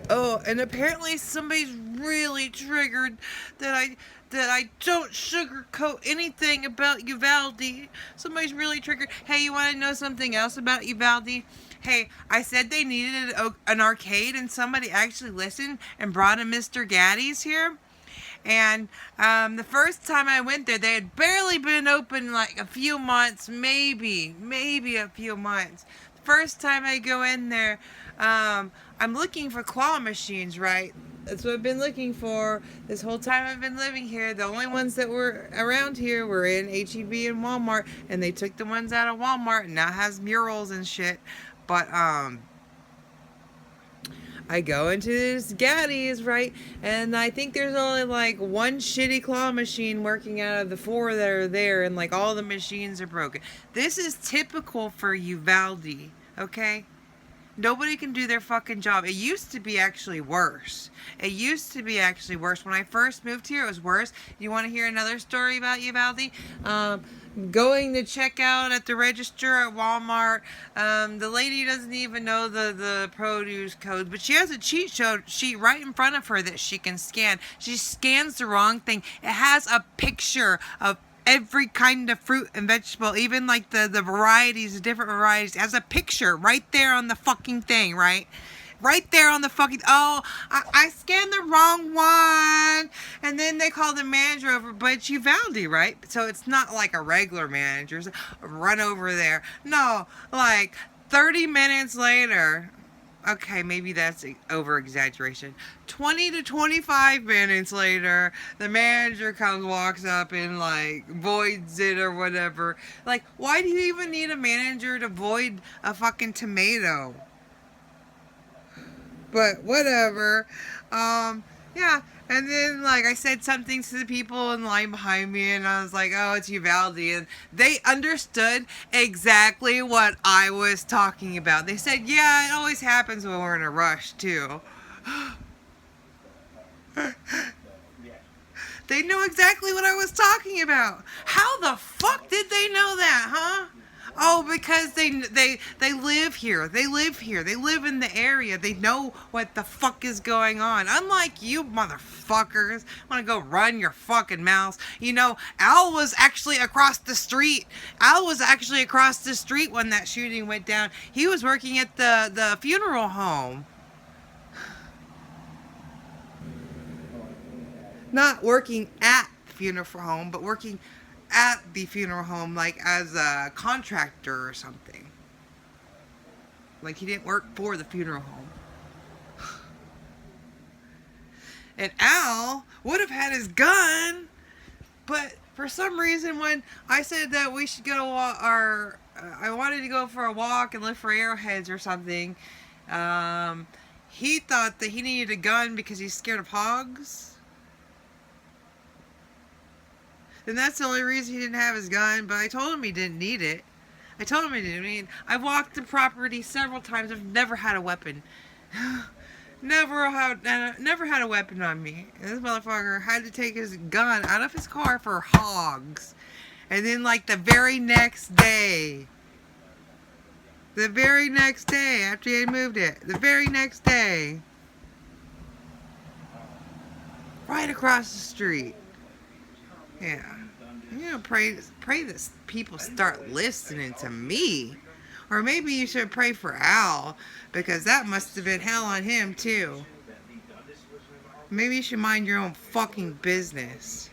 Oh, and apparently somebody's really triggered that I don't sugarcoat anything about Uvalde. Somebody's really triggered. Hey, you want to know something else about Uvalde? Hey, I said they needed an arcade, and somebody actually listened and brought a Mr. Gaddy's here. And the first time I went there, they had barely been open like a few months, maybe a few months. The first time I go in there, I'm looking for claw machines, right? That's what I've been looking for this whole time I've been living here. The only ones that were around here were in HEB and Walmart, and they took the ones out of Walmart, and now it has murals and shit. But I go into this Gaddy's, right? And I think there's only like one shitty claw machine working out of the four that are there, and like all the machines are broken. This is typical for Uvalde, okay? Nobody can do their fucking job. It used to be actually worse. It used to be actually worse. When I first moved here, it was worse. You want to hear another story about Uvalde? Going to check out at the register at Walmart. The lady doesn't even know the produce code, but she has a cheat sheet right in front of her that she can scan. She scans the wrong thing. It has a picture of every kind of fruit and vegetable, even like the varieties, the different varieties, as a picture right there on the fucking thing, right? Right there on the fucking, oh, I scanned the wrong one. And then they call the manager over, but it's Uvalde, right? So it's not like a regular manager. So run over there. No, like 30 minutes later, okay, maybe that's over exaggeration. 20 to 25 minutes later, the manager comes, walks up, and like voids it or whatever. Like, why do you even need a manager to void a fucking tomato? But whatever. Yeah. And then, like, I said something to the people in line behind me, and I was like, oh, it's Uvalde. And they understood exactly what I was talking about. They said, yeah, it always happens when we're in a rush, too. They knew exactly what I was talking about. How the fuck did they know that, huh? Oh, because they live here. They live here. They live in the area. They know what the fuck is going on. Unlike you motherfuckers, want to go run your fucking mouths. You know, Al was actually across the street. Al was actually across the street when that shooting went down. He was working at the funeral home. Not working at the funeral home, but working at the funeral home, like as a contractor or something. Like he didn't work for the funeral home. And Al would have had his gun, but for some reason, when I said that we should go I wanted to go for a walk and look for arrowheads or something. He thought that he needed a gun because he's scared of hogs. And that's the only reason he didn't have his gun, but I told him he didn't need it. I told him he didn't need it. I've walked the property several times. I've never had a weapon. never had a weapon on me. And this motherfucker had to take his gun out of his car for hogs. And then like the very next day, after he had moved it, the very next day, right across the street. Yeah. You know, pray that people start listening to me. Or maybe you should pray for Al, because that must have been hell on him too. Maybe you should mind your own fucking business.